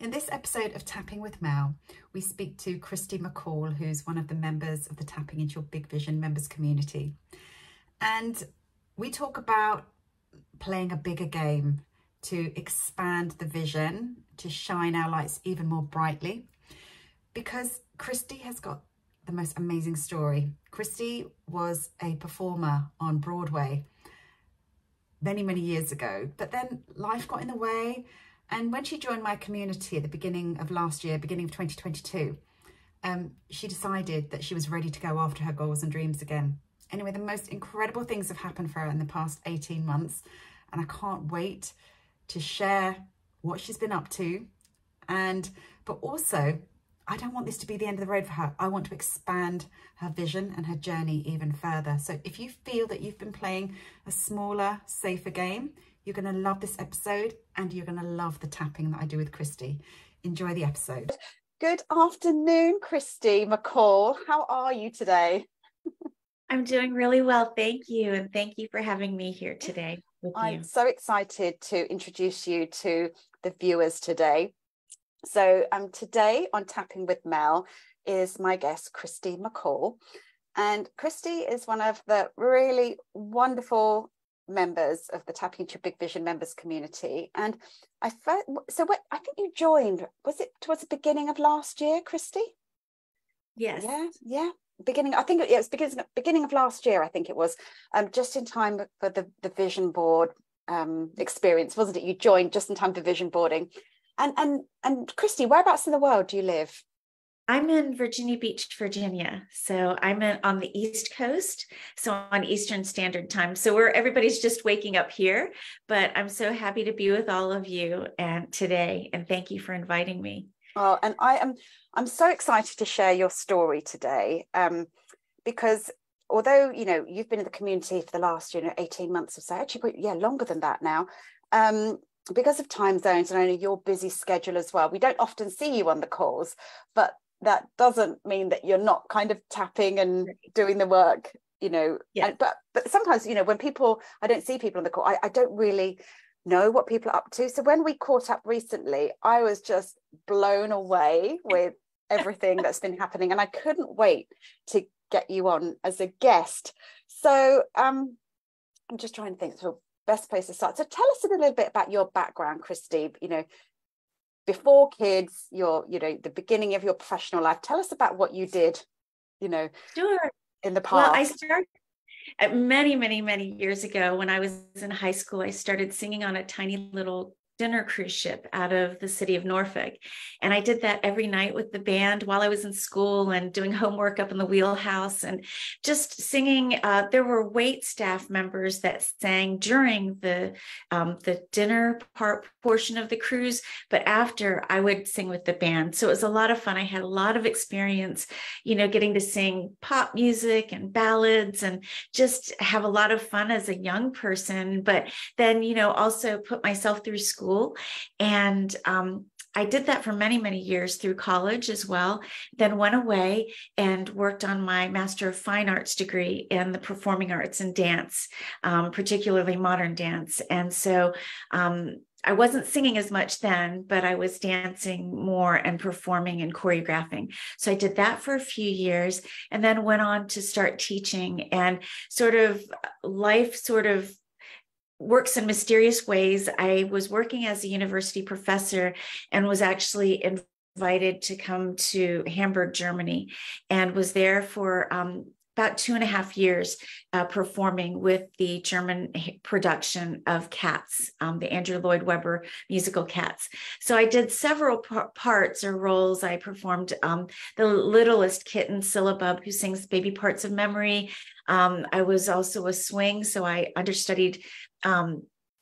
In this episode of Tapping with Mel, we speak to Christie McCall, who's one of the members of the Tapping Into Your Big Vision members community. And we talk about playing a bigger game to expand the vision, to shine our lights even more brightly, because Christie has got the most amazing story. Christie was a performer on Broadway many, many years ago, but then life got in the way. And when she joined my community at the beginning of last year, beginning of 2022, she decided that she was ready to go after her goals and dreams again. Anyway, the most incredible things have happened for her in the past 18 months. And I can't wait to share what she's been up to. But also, I don't want this to be the end of the road for her. I want to expand her vision and her journey even further. So if you feel that you've been playing a smaller, safer game, you're going to love this episode and you're going to love the tapping that I do with Christie. Enjoy the episode. Good afternoon, Christie McCall. How are you today? I'm doing really well, thank you. And thank you for having me here today with you. I'm so excited to introduce you to the viewers today. So today on Tapping with Mel is my guest, Christie McCall. And Christie is one of the really wonderful members of the Tapping Into Your Big Vision members community. And I think you joined, was it towards the beginning of last year, Christie? Yes. Yeah. Beginning of last year, I think it was, just in time for the vision board experience, wasn't it? You joined just in time for vision boarding. And Christie, whereabouts in the world do you live? I'm in Virginia Beach, Virginia. So I'm on the East Coast, so on Eastern Standard Time. So everybody's just waking up here, but I'm so happy to be with all of you today. And thank you for inviting me. Oh, and I'm so excited to share your story today, because although, you've been in the community for the last, 18 months or so, actually, longer than that now, because of time zones and only your busy schedule as well, we don't often see you on the calls, but that doesn't mean that you're not kind of tapping and doing the work, Yeah. but sometimes, when I don't see people on the call, I don't really know what people are up to. So when we caught up recently, I was just blown away with everything that's been happening, and I couldn't wait to get you on as a guest. So I'm just trying to think of the best place to start. So tell us a little bit about your background, Christie. Before kids, the beginning of your professional life. Tell us about what you did, Sure. in the past. Well, I started many, many, many years ago when I was in high school. I started singing on a tiny little dinner cruise ship out of the city of Norfolk. And I did that every night with the band while I was in school and doing homework up in the wheelhouse and just singing. There were wait staff members that sang during the dinner portion of the cruise, but after I would sing with the band. So it was a lot of fun. I had a lot of experience, getting to sing pop music and ballads and just have a lot of fun as a young person, but then, also put myself through school. And I did that for many, many years through college as well, then went away and worked on my Master of Fine Arts degree in the performing arts and dance, particularly modern dance. And so I wasn't singing as much then, but I was dancing more and performing and choreographing. So I did that for a few years and then went on to start teaching, and life works in mysterious ways. I was working as a university professor and was actually invited to come to Hamburg, Germany, and was there for about 2.5 years performing with the German production of Cats, the Andrew Lloyd Webber musical Cats. So I did several parts or roles. I performed the littlest kitten, Syllabub, who sings Baby Parts of Memory. I was also a swing, so I understudied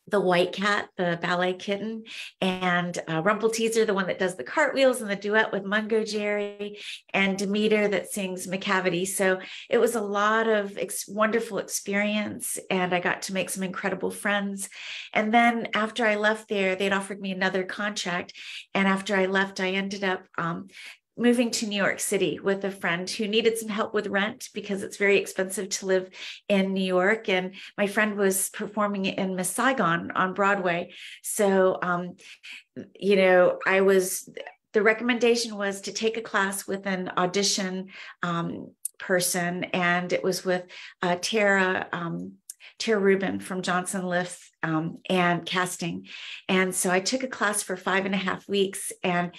the white cat, the ballet kitten, and Rumpelteazer, the one that does the cartwheels and the duet with Mungo Jerry, and Demeter that sings McCavity. So it was a lot of wonderful experience, and I got to make some incredible friends. And then after I left there, they'd offered me another contract. And after I left, I ended up moving to New York City with a friend who needed some help with rent because it's very expensive to live in New York. And my friend was performing in Miss Saigon on Broadway. So, the recommendation was to take a class with an audition person, and it was with Tara Rubin from Johnson Liff and casting. And so I took a class for 5.5 weeks, and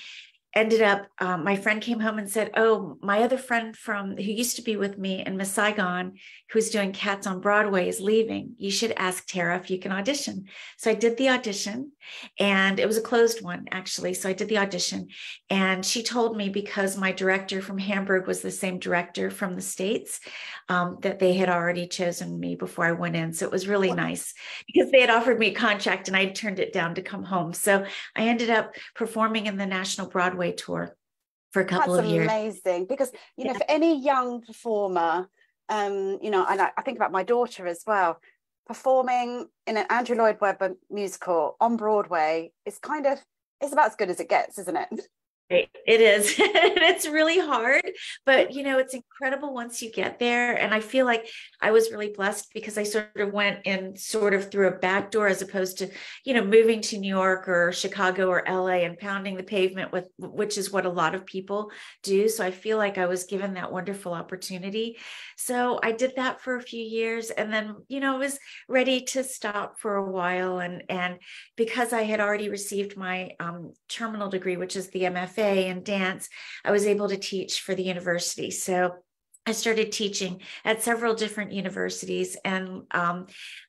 ended up, my friend came home and said, oh, my other friend who used to be with me in Miss Saigon, who's doing Cats on Broadway, is leaving. You should ask Tara if you can audition. So I did the audition, and it was a closed one, actually. So I did the audition, and she told me, because my director from Hamburg was the same director from the States, that they had already chosen me before I went in. So it was really nice, because they had offered me a contract and I turned it down to come home. So I ended up performing in the National Broadway tour for a couple of years. That's amazing, because for any young performer, and I think about my daughter as well, performing in an Andrew Lloyd Webber musical on Broadway is it's about as good as it gets, isn't it? It is. It's really hard, but it's incredible once you get there. And I feel like I was really blessed, because I sort of went in sort of through a back door, as opposed to, moving to New York or Chicago or LA and pounding the pavement which is what a lot of people do. So I feel like I was given that wonderful opportunity. So I did that for a few years, and then, I was ready to stop for a while. And because I had already received my terminal degree, which is the MFA in dance, I was able to teach for the university. So I started teaching at several different universities, and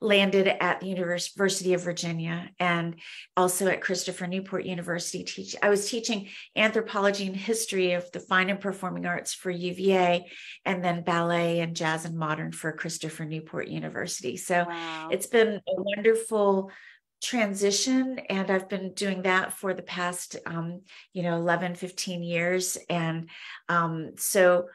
landed at the University of Virginia, and also at Christopher Newport University. I was teaching anthropology and history of the fine and performing arts for UVA, and then ballet and jazz and modern for Christopher Newport University. So It's been a wonderful transition, and I've been doing that for the past 11, 15 years. And so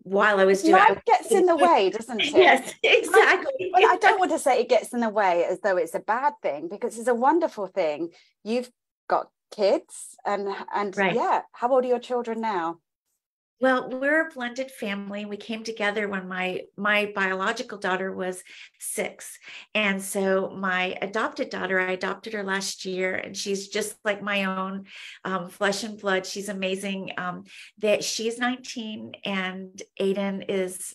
while I was doing life gets in the way, doesn't it? Yes, exactly. Well, I don't want to say it gets in the way as though it's a bad thing, because it's a wonderful thing. You've got kids, and right. Yeah, how old are your children now? Well, we're a blended family. We came together when my biological daughter was 6. And so my adopted daughter, I adopted her last year, and she's just like my own flesh and blood. She's amazing. That she's 19, and Aiden is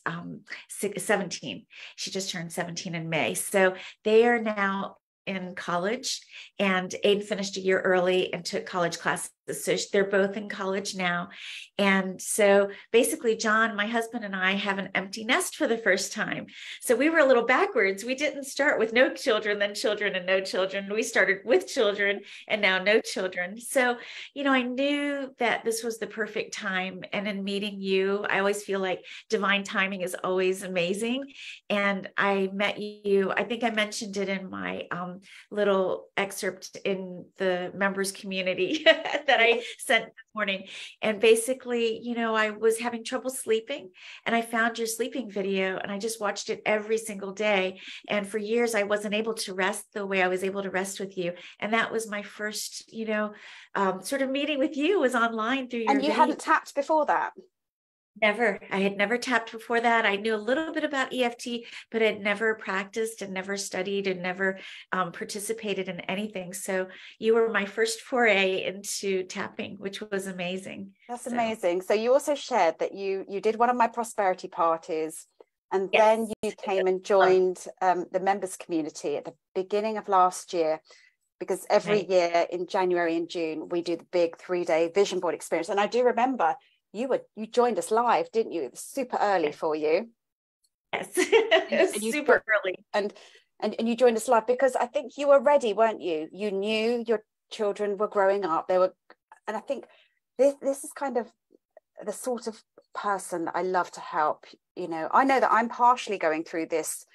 17. She just turned 17 in May. So they are now in college, and Aiden finished a year early and took college classes. So they're both in college now. And so basically, John, my husband, and I have an empty nest for the first time. So we were a little backwards. We didn't start with no children, then children, and no children. We started with children and now no children. So, I knew that this was the perfect time. And in meeting you, I always feel like divine timing is always amazing. And I met you, I think I mentioned it in my little excerpt in the members community that I sent this morning. And basically, I was having trouble sleeping, and I found your sleeping video, and I just watched it every single day. And for years, I wasn't able to rest the way I was able to rest with you. And that was my first, sort of meeting with you, was online through your And you video. hadn't tapped before that? Never. I had never tapped before that. I knew a little bit about EFT, but I'd never practiced and never studied and never participated in anything. So you were my first foray into tapping, which was amazing. That's amazing. So you also shared that you did one of my prosperity parties, and Yes. then you came and joined the members community at the beginning of last year, because every year in January and June, we do the big 3-day vision board experience. And I do remember you joined us live, didn't you? It was super early for you. Yes, it was super early. And you joined us live because I think you were ready, weren't you? You knew your children were growing up. And I think this is kind of the sort of person that I love to help. I know that I'm partially going through this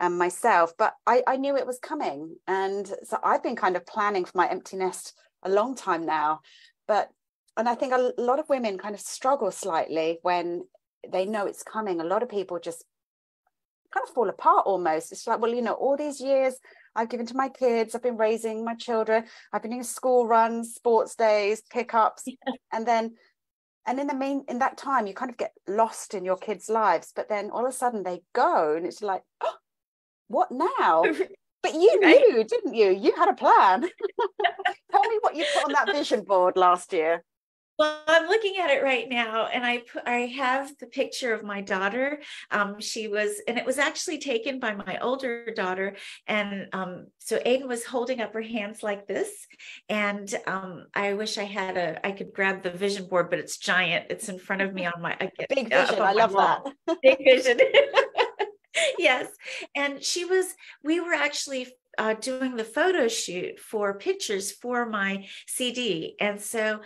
myself, but I knew it was coming. And so I've been kind of planning for my empty nest a long time now. And I think a lot of women kind of struggle slightly when they know it's coming. A lot of people just kind of fall apart almost. It's like, well, all these years I've given to my kids, I've been raising my children, I've been doing school runs, sports days, pickups, and then And in that time, you kind of get lost in your kids' lives, but then all of a sudden they go, and it's like, oh, what now? But you knew, didn't you? You had a plan. Tell me what you put on that vision board last year. Well, I'm looking at it right now, and I have the picture of my daughter. And it was actually taken by my older daughter. And so Aiden was holding up her hands like this. And I wish I could grab the vision board, but it's giant. It's in front of me on my big vision. I love that. Big vision. Yes. And we were actually doing the photo shoot for pictures for my CD. And so,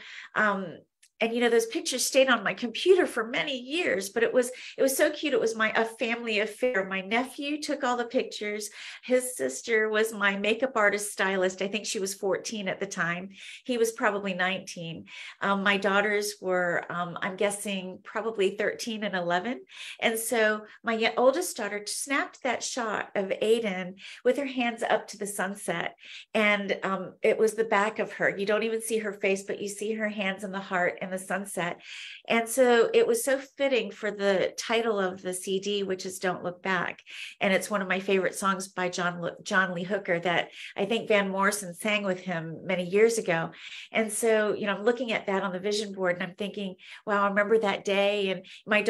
and those pictures stayed on my computer for many years, but it was so cute. It was a family affair. My nephew took all the pictures. His sister was my makeup artist stylist. I think she was 14 at the time. He was probably 19. My daughters were, I'm guessing, probably 13 and 11. And so my oldest daughter snapped that shot of Aiden with her hands up to the sunset. And it was the back of her. You don't even see her face, but you see her hands in the heart and the sunset. And so it was so fitting for the title of the CD, which is Don't Look Back. And it's one of my favorite songs by John Lee Hooker that I think Van Morrison sang with him many years ago. And so, I'm looking at that on the vision board, and I'm thinking, wow, I remember that day. And my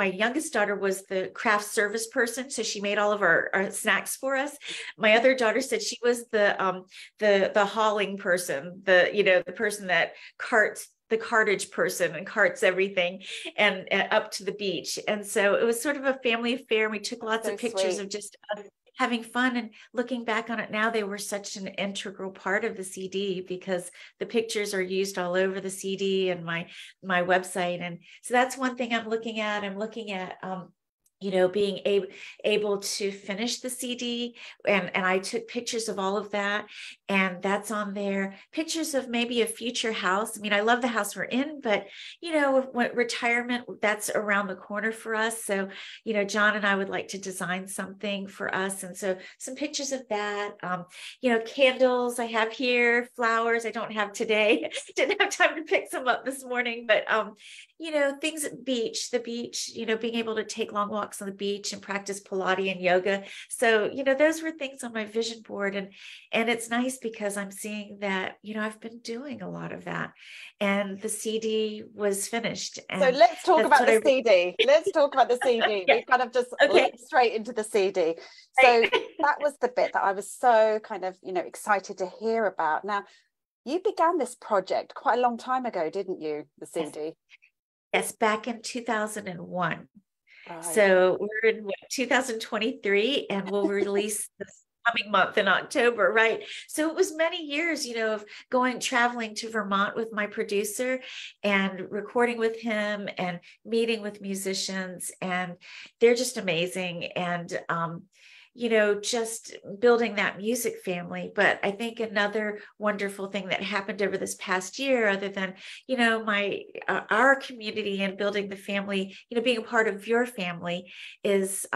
youngest daughter was the craft service person. So she made all of our snacks for us. My other daughter said she was the hauling person, the person that the cartage person and carts everything and up to the beach. And so it was sort of a family affair. We took lots of pictures of just us having fun, and looking back on it now, they were such an integral part of the CD because the pictures are used all over the CD and my website. And so that's one thing I'm looking at. I'm looking at, being able to finish the CD. And I took pictures of all of that, and that's on there. Pictures of maybe a future house. I mean, I love the house we're in, but, retirement, that's around the corner for us. So, John and I would like to design something for us. And so some pictures of that, candles I have here, flowers I don't have today. Didn't have time to pick some up this morning, but, things at the beach, being able to take long walks on the beach and practice Pilates and yoga. So, those were things on my vision board. And it's nice because I'm seeing that, I've been doing a lot of that, and the CD was finished. And so let's talk about the CD. Let's talk about the CD. Yeah. We kind of just leaped straight into the CD. So that was the bit that I was so kind of, excited to hear about. Now, you began this project quite a long time ago, didn't you? The CD. Yes, back in 2001. Right. So we're in 2023, and we'll release this coming month in October, right? So it was many years, of traveling to Vermont with my producer and recording with him and meeting with musicians, and they're just amazing. And just building that music family. But I think another wonderful thing that happened over this past year, other than, our community and building the family, being a part of your family, is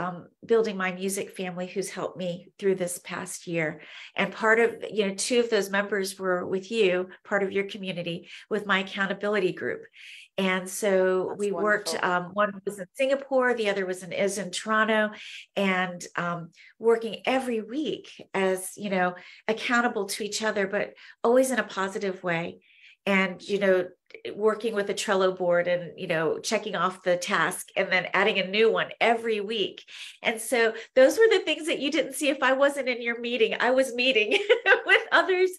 building my music family, who's helped me through this past year. And part of, two of those members were with you, part of your community, with my accountability group. And so we worked, one was in Singapore, the other is in Toronto, and working every week as, accountable to each other, but always in a positive way. And, working with a Trello board and, checking off the task and then adding a new one every week. And so those were the things that you didn't see if I wasn't in your meeting. I was meeting with others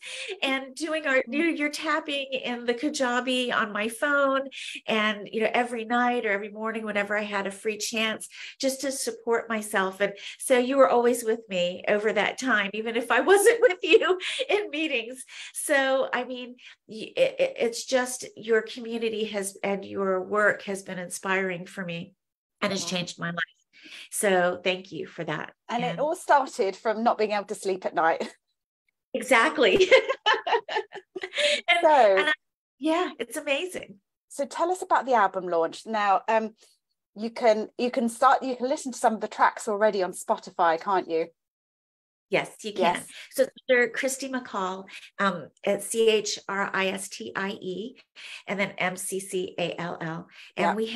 and doing your tapping in the Kajabi on my phone, and, every night or every morning, whenever I had a free chance, just to support myself. And so you were always with me over that time, even if I wasn't with you in meetings. So, I mean, it's just your community and your work has been inspiring for me and has changed my life. So thank you for that. And it all started from not being able to sleep at night. Exactly. It's amazing. So tell us about the album launch. Now, you can listen to some of the tracks already on Spotify, can't you? Yes, you can. Yes. So they're Christie McCall, at CHRISTIE, and then MCCALL. Yeah. And we've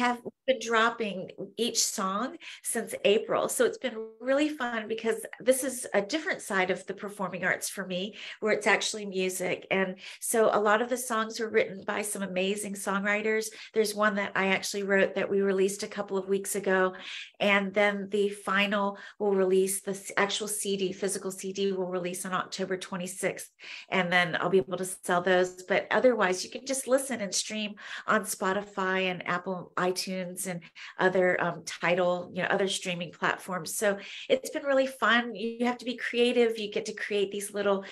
been dropping each song since April. So it's been really fun because this is a different side of the performing arts for me, where it's actually music. And so a lot of the songs were written by some amazing songwriters. There's one that I actually wrote that we released a couple of weeks ago. And then the final will release, the actual CD, physical CD will release on October 26th. And then I'll be able to sell those. But otherwise, you can just listen and stream on Spotify and Apple iTunes and other Tidal, other streaming platforms. So it's been really fun. You have to be creative. You get to create these little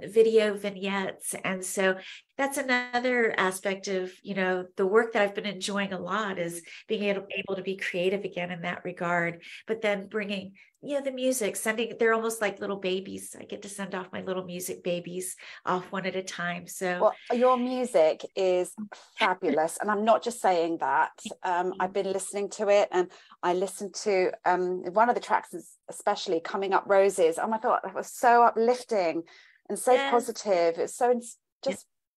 video vignettes. And so that's another aspect of, the work that I've been enjoying a lot, is being able to be creative again in that regard, but then bringing, the music, they're almost like little babies. I get to send off my little music babies off one at a time. So well, your music is fabulous. And I'm not just saying that. I've been listening to it, and I listened to one of the tracks, especially Coming Up Roses. Oh my God, that was so uplifting and so positive. It's so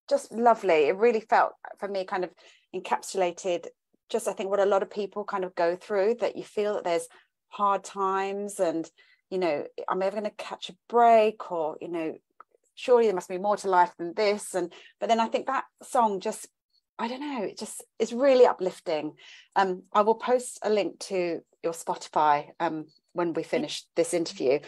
just lovely. It really felt, for me, kind of encapsulated just, I think, what a lot of people kind of go through, that you feel that there's hard times, and I'm ever going to catch a break, or surely there must be more to life than this. But then I think that song just, I don't know, it just is really uplifting. I will post a link to your Spotify when we finish this interview.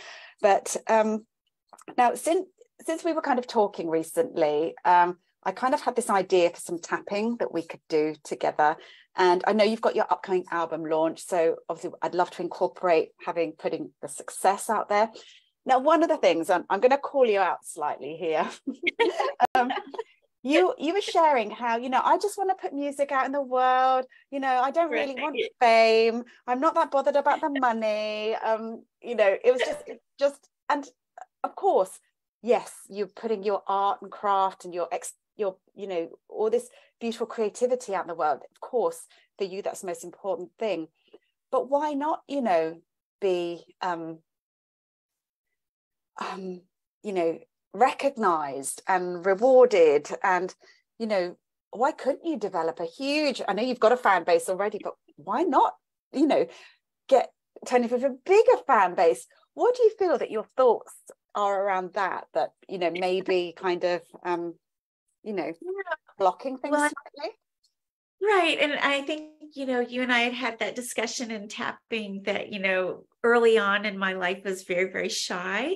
But now, since we were kind of talking recently, I kind of had this idea for some tapping that we could do together. And I know you've got your upcoming album launch, so obviously I'd love to incorporate putting the success out there. Now, one of the things, I'm going to call you out slightly here. You were sharing how, I just want to put music out in the world. I don't really want fame. I'm not that bothered about the money. It was just, and of course, yes, you're putting your art and craft and your all this beautiful creativity out in the world. Of course, for you, that's the most important thing. But why not, be recognized and rewarded? And why couldn't you develop a huge, I know you've got a fan base already, but why not turn into a bigger fan base? What do you feel that your thoughts are around that maybe kind of blocking things slightly? Right. And I think, you and I had that discussion in tapping that, early on in my life was very, very shy.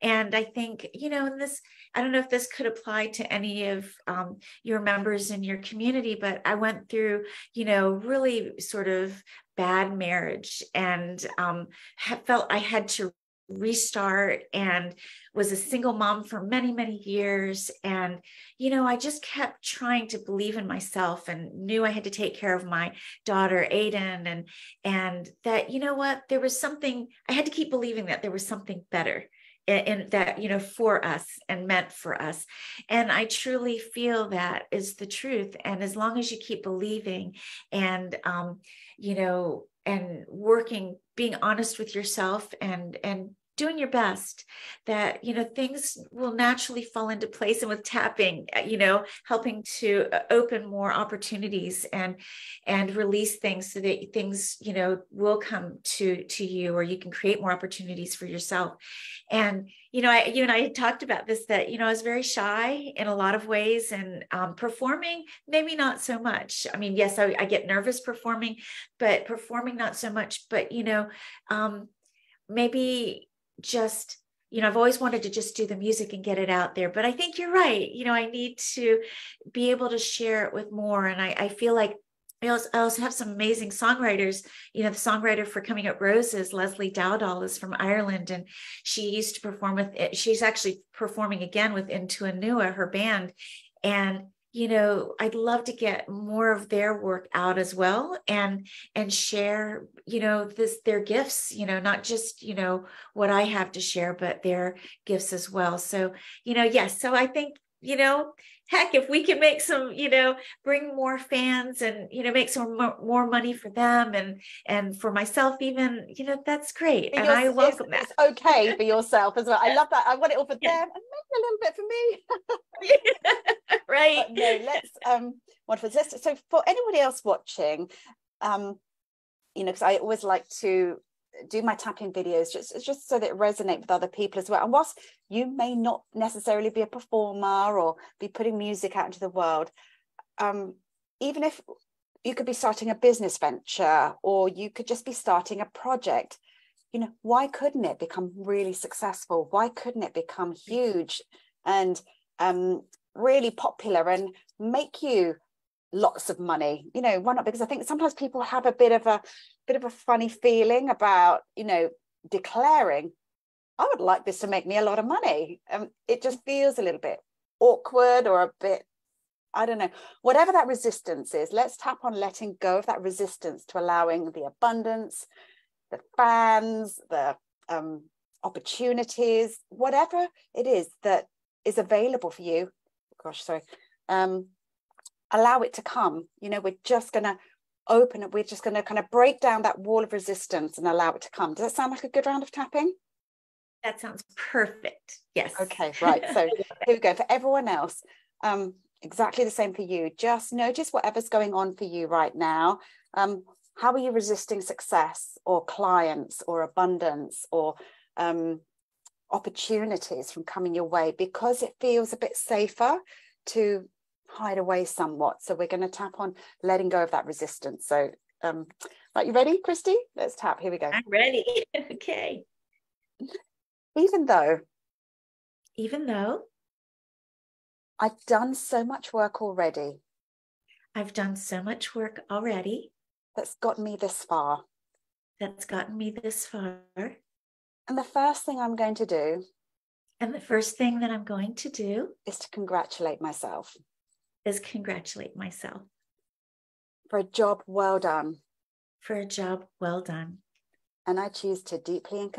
And I think, in this, I don't know if this could apply to any of your members in your community, but I went through, really sort of bad marriage, and felt I had to restart, and was a single mom for many, many years. And, I just kept trying to believe in myself, and knew I had to take care of my daughter, Aiden, and that, there was something, I had to keep believing that there was something better in that, for us and meant for us. And I truly feel that is the truth. And as long as you keep believing and, and working, being honest with yourself, and doing your best, that, things will naturally fall into place. And with tapping, helping to open more opportunities and release things, so that things, will come to you, or you can create more opportunities for yourself. And, you and I had talked about this, that, I was very shy in a lot of ways, and performing, maybe not so much. I mean, yes, I get nervous performing, but performing not so much. But, maybe just, I've always wanted to just do the music and get it out there. But I think you're right. I need to be able to share it with more. And I feel like I also have some amazing songwriters. The songwriter for Coming Up Roses, Leslie Dowdall, is from Ireland, and she used to perform with it. She's actually performing again with Into Anua, her band. And I'd love to get more of their work out as well, and share, their gifts, not just, what I have to share, but their gifts as well. So, yes. So I think, heck, if we can make some, bring more fans and, make some more money for them and for myself even, that's great. And I welcome that. It's okay for yourself as well. I love that. I want it all for them and maybe a little bit for me. Right. But no, let's wonderful. So for anybody else watching, because I always like to do my tapping videos just so that it resonates with other people as well. And whilst you may not necessarily be a performer or be putting music out into the world, even if you could be starting a business venture or you could just be starting a project, why couldn't it become really successful? Why couldn't it become huge and really popular and make you lots of money? Why not? Because I think sometimes people have a bit of a funny feeling about declaring, I would like this to make me a lot of money. It just feels a little bit awkward or a bit, I don't know, whatever that resistance is. Let's tap on letting go of that resistance to allowing the abundance, the fans, the opportunities, whatever it is that is available for you. Allow it to come. We're just going to open it. We're just going to kind of break down that wall of resistance and allow it to come. Does that sound like a good round of tapping? That sounds perfect. Yes. Okay, right. So here we go. For everyone else, exactly the same for you. Just notice whatever's going on for you right now. How are you resisting success or clients or abundance or opportunities from coming your way because it feels a bit safer to hide away somewhat? So we're going to tap on letting go of that resistance. So right, you ready, Christie? Let's tap. Here we go. I'm ready. Okay. Even though I've done so much work already that's gotten me this far, and the first thing I'm going to do is to congratulate myself for a job well done. And I choose to deeply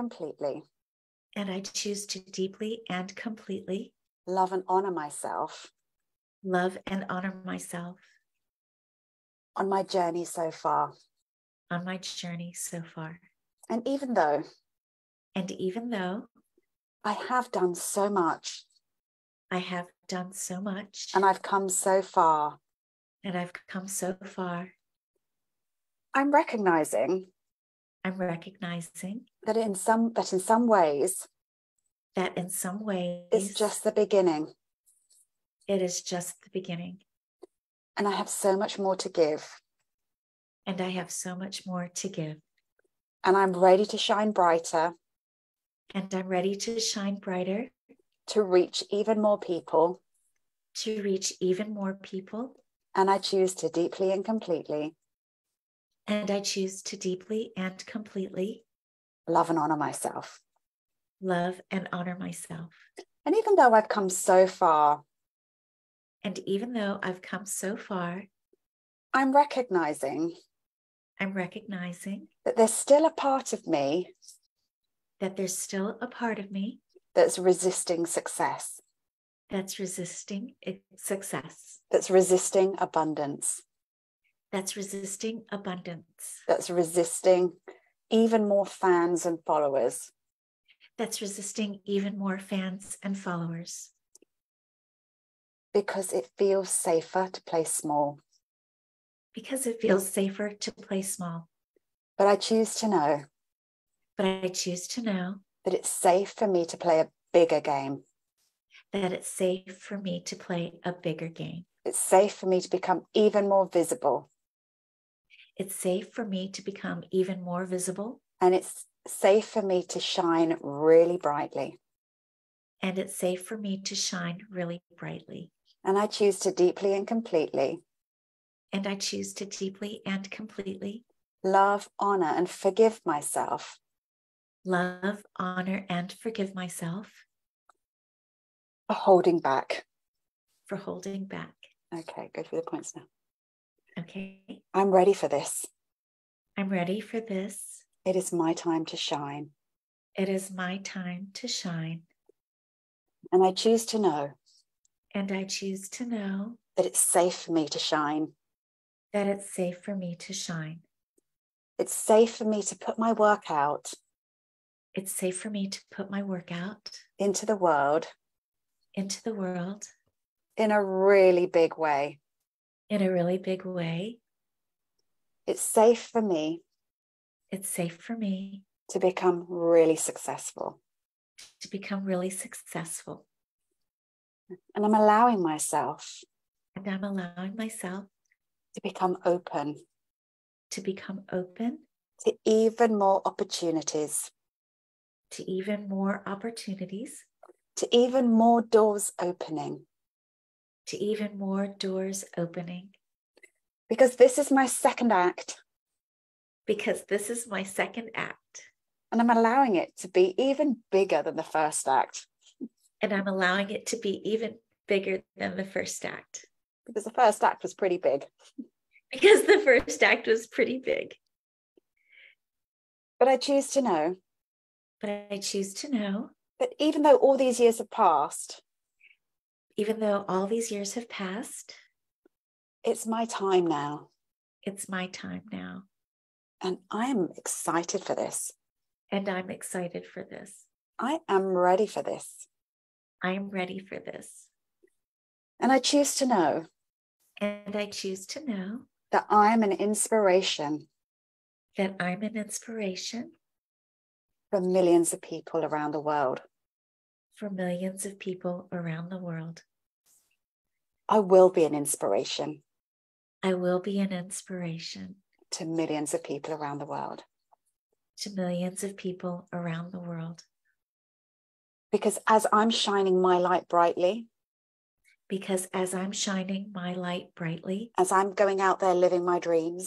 and completely love and honor myself on my journey so far. And even though I have done so much and I've come so far, I'm recognizing that in some ways it's just the beginning. It is just the beginning. And I have so much more to give. And I'm ready to shine brighter. To reach even more people. And I choose to deeply and completely. Love and honor myself. And even though I've come so far. I'm recognizing that there's still a part of me that's resisting success. That's resisting abundance. That's resisting even more fans and followers. Because it feels safer to play small. But I choose to know that it's safe for me to play a bigger game. It's safe for me to become even more visible. And it's safe for me to shine really brightly. And I choose to deeply and completely. Love, honor, and forgive myself. For holding back. Okay, go through the points now. Okay. I'm ready for this. It is my time to shine. It is my time to shine. And I choose to know And I choose to know that it's safe for me to shine. that it's safe for me to shine. It's safe for me to put my work out It's safe for me to put my work out into the world into the world in a really big way. in a really big way. It's safe for me It's safe for me to become really successful. to become really successful. And I'm allowing myself And I'm allowing myself to become open to become open to even more opportunities, to even more opportunities, to even more doors opening. to even more doors opening. Because this is my second act. Because this is my second act. And I'm allowing it to be even bigger than the first act. And I'm allowing it to be even bigger than the first act. Because the first act was pretty big. Because the first act was pretty big. But I choose to know But I choose to know, that even though all these years have passed, even though all these years have passed, it's my time now. it's my time now. And I am excited for this. And I'm excited for this. I am ready for this. I am ready for this. And I choose to know And I choose to know that I'm an inspiration that I'm an inspiration for millions of people around the world. for millions of people around the world. I will be an inspiration I will be an inspiration to millions of people around the world. to millions of people around the world. Because as I'm shining my light brightly, Because as I'm shining my light brightly, as I'm going out there living my dreams,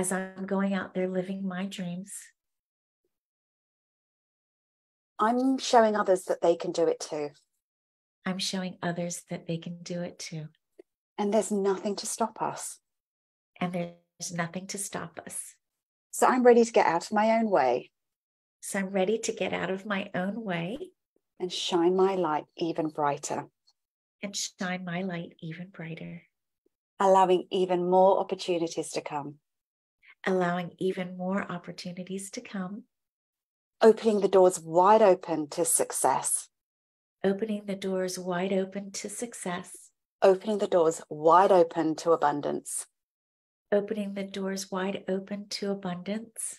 as I'm going out there living my dreams, I'm showing others that they can do it too. I'm showing others that they can do it too. And there's nothing to stop us. And there's nothing to stop us. So I'm ready to get out of my own way So I'm ready to get out of my own way and shine my light even brighter, and shine my light even brighter, allowing even more opportunities to come, allowing even more opportunities to come, opening the doors wide open to success, opening the doors wide open to success, opening the doors wide open to abundance. opening the doors wide open to abundance.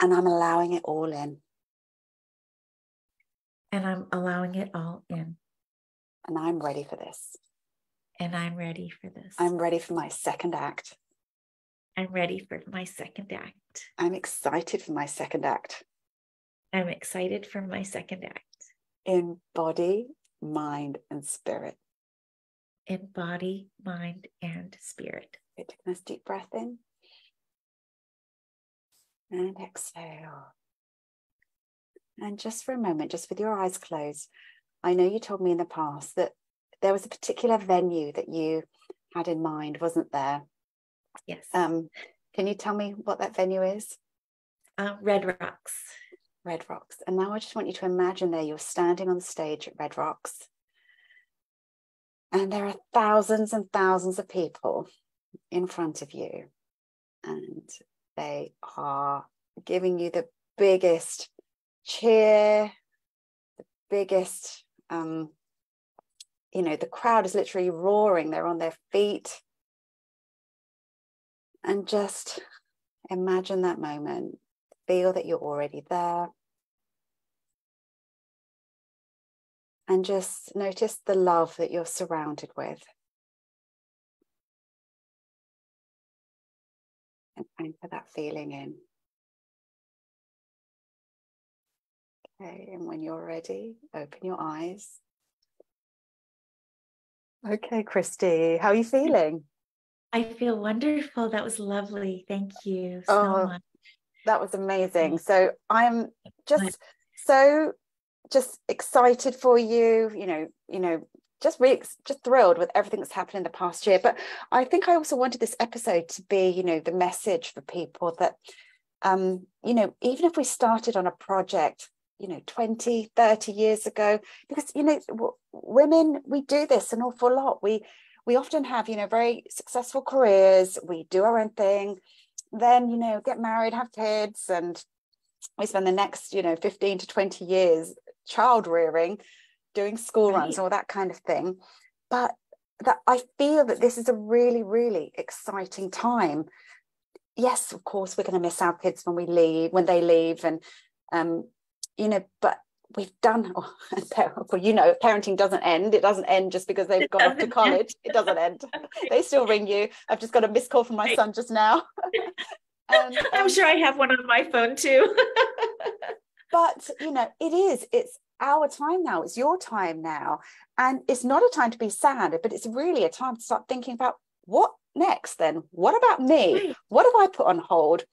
And I'm allowing it all in. And I'm allowing it all in. And I'm ready for this. And I'm ready for this. I'm ready for my second act. I'm ready for my second act. I'm excited for my second act. I'm excited for my second act. In body, mind, and spirit. In body, mind, and spirit. Okay, take a nice deep breath in. And exhale. And just for a moment, just with your eyes closed, I know you told me in the past that there was a particular venue that you had in mind, wasn't there? Yes. Can you tell me what that venue is? Red Rocks. Red Rocks. And now I just want you to imagine there you're standing on stage at Red Rocks. And there are thousands and thousands of people in front of you. And they are giving you the biggest cheer, the biggest, the crowd is literally roaring. They're on their feet. And just imagine that moment. Feel that you're already there. And just notice the love that you're surrounded with. And anchor that feeling in. Okay, and when you're ready, open your eyes. Okay, Christie, how are you feeling? I feel wonderful. That was lovely. Thank you so much. That was amazing. So I'm just excited for you, just really just thrilled with everything that's happened in the past year. But I think I also wanted this episode to be, the message for people that, even if we started on a project 20, 30 years ago? Because, women, we do this an awful lot. We often have, very successful careers. We do our own thing, then, get married, have kids, and we spend the next, 15 to 20 years child rearing, doing school runs, all that kind of thing. But that I feel that this is a really, really exciting time. Yes, of course, we're going to miss our kids when they leave, and but we've done. Parenting doesn't end. It doesn't end just because they've gone off to college. It doesn't end. They still ring you. I've just got a missed call from my son just now. And, I'm sure I have one on my phone too. But it's our time now. It's your time now, and it's not a time to be sad, but it's really a time to start thinking about what next. Then what about me? Right. What have I put on hold?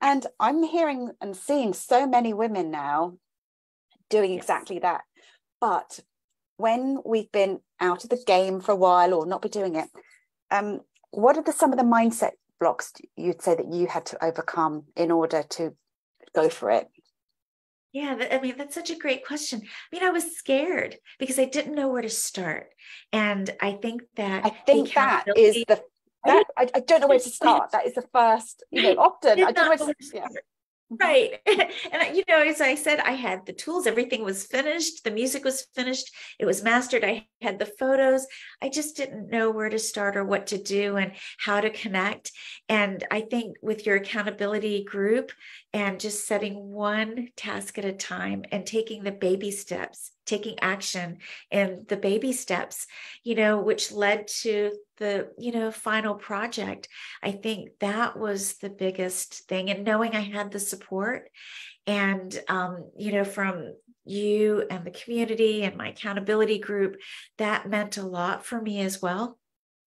And I'm hearing and seeing so many women now doing exactly that. But when we've been out of the game for a while or not be doing it, what are some of the mindset blocks you'd say that you had to overcome in order to go for it? Yeah, that's such a great question. I was scared because I didn't know where to start. And I think that is the I don't know where to start. That is the first, often I don't know where to start. Right. And, as I said, I had the tools, everything was finished. The music was finished. It was mastered. I had the photos. I just didn't know where to start or what to do and how to connect. And I think with your accountability group and just setting one task at a time and taking the baby steps, taking action in the baby steps, which led to the, final project. I think that was the biggest thing. And knowing I had the support and, from you and the community and my accountability group, that meant a lot for me as well.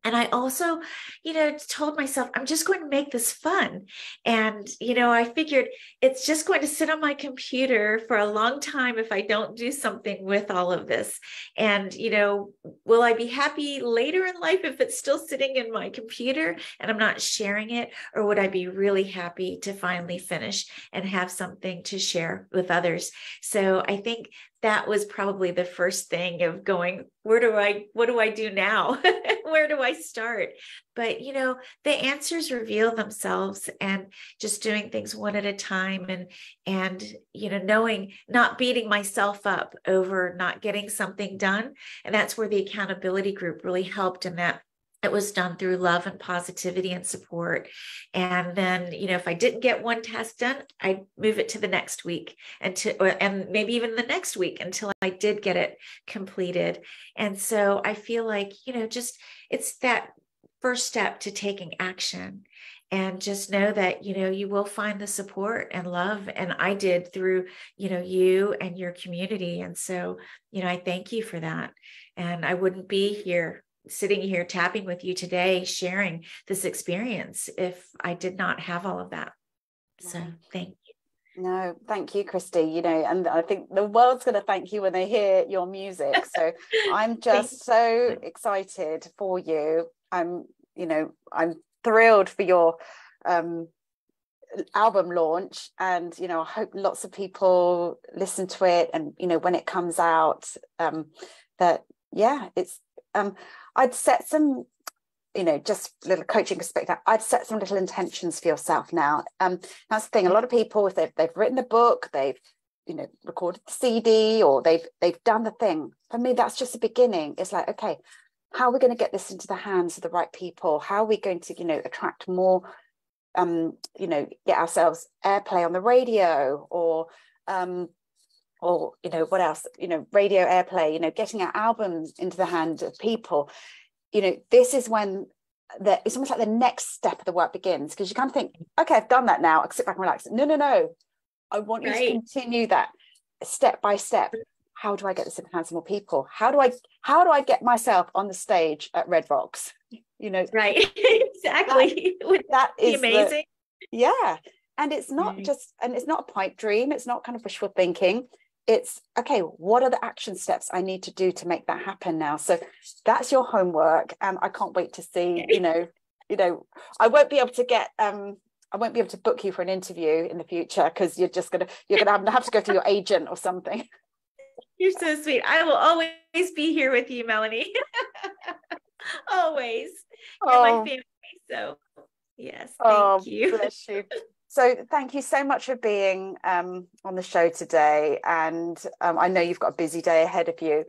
And I also, told myself, I'm just going to make this fun. And, I figured it's just going to sit on my computer for a long time if I don't do something with all of this. And, will I be happy later in life if it's still sitting in my computer and I'm not sharing it? Or would I be really happy to finally finish and have something to share with others? So I think that was probably the first thing of going, what do I do now? Where do I start? But, the answers reveal themselves, and just doing things one at a time and, knowing, not beating myself up over not getting something done. And that's where the accountability group really helped, in that it was done through love and positivity and support. And then, if I didn't get one task done, I'd move it to the next week and maybe even the next week until I did get it completed. And so I feel like, it's that first step to taking action. And just know that, you will find the support and love. And I did through, you and your community. And so, I thank you for that. And I wouldn't be sitting here tapping with you today, sharing this experience, if I did not have all of that. So thank you. No, thank you, Christie. And I think the world's going to thank you when they hear your music. So I'm just so excited for you. I'm thrilled for your album launch, and I hope lots of people listen to it, and when it comes out, it's I'd set some, just little coaching perspective, I'd set some little intentions for yourself now. That's the thing. A lot of people, if they've written a book, they've, recorded the CD, or they've done the thing. For me, that's just the beginning. It's like, okay, how are we going to get this into the hands of the right people? How are we going to, attract more, get ourselves airplay on the radio, or what else, radio airplay, getting our albums into the hand of people. This is when it's almost like the next step of the work begins, because you kind of think, okay, I've done that now, I can sit back and relax. No, I want you to continue that step by step. How do I get this in the hands of more people? How do I get myself on the stage at Red Rocks? Right. Exactly. That is amazing. And it's not it's not a pipe dream. It's not kind of wishful thinking. It's okay, what are the action steps I need to do to make that happen now? So that's your homework, and I can't wait to see, I won't be able to get I won't be able to book you for an interview in the future because you're gonna have to go through your agent or something. You're so sweet. I will always be here with you, Melanie. Always. You're my family. So yes, thank you. Bless you. So thank you so much for being on the show today. And I know you've got a busy day ahead of you.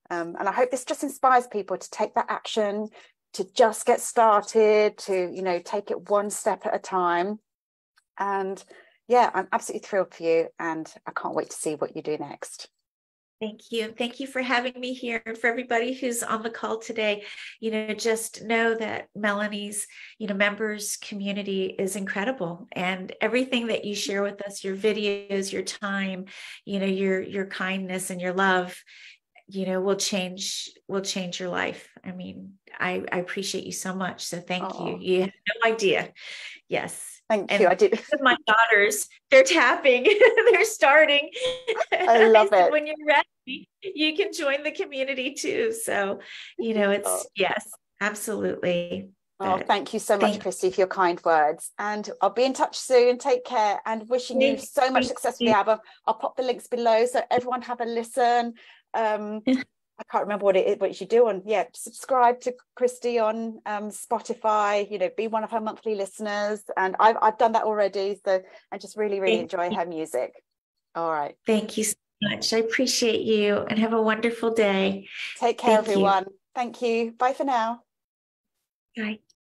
And I hope this just inspires people to take that action, to just get started, to, you know, take it one step at a time. And yeah, I'm absolutely thrilled for you. And I can't wait to see what you do next. Thank you. Thank you for having me here. And for everybody who's on the call today, you know, just know that Melanie's, you know, members community is incredible. And everything that you share with us, your videos, your time, you know, your kindness and your love, you know, will change your life. I mean, I appreciate you so much. So thank you. You have no idea. Yes. Thank you. I did. My daughters, they're tapping, they're starting. I love it. When you're ready, you can join the community too. So, you know, it's yes, absolutely. Thank you so much, Christie, for your kind words. And I'll be in touch soon. Take care, and wishing you so much success with the album. I'll pop the links below so everyone have a listen. I can't remember what you do on, subscribe to Christie on Spotify, you know, be one of her monthly listeners. And I've done that already. So I just really enjoy her music. All right. Thank you so much. I appreciate you, and have a wonderful day. Take care, everyone. Thank you. Bye for now. Bye.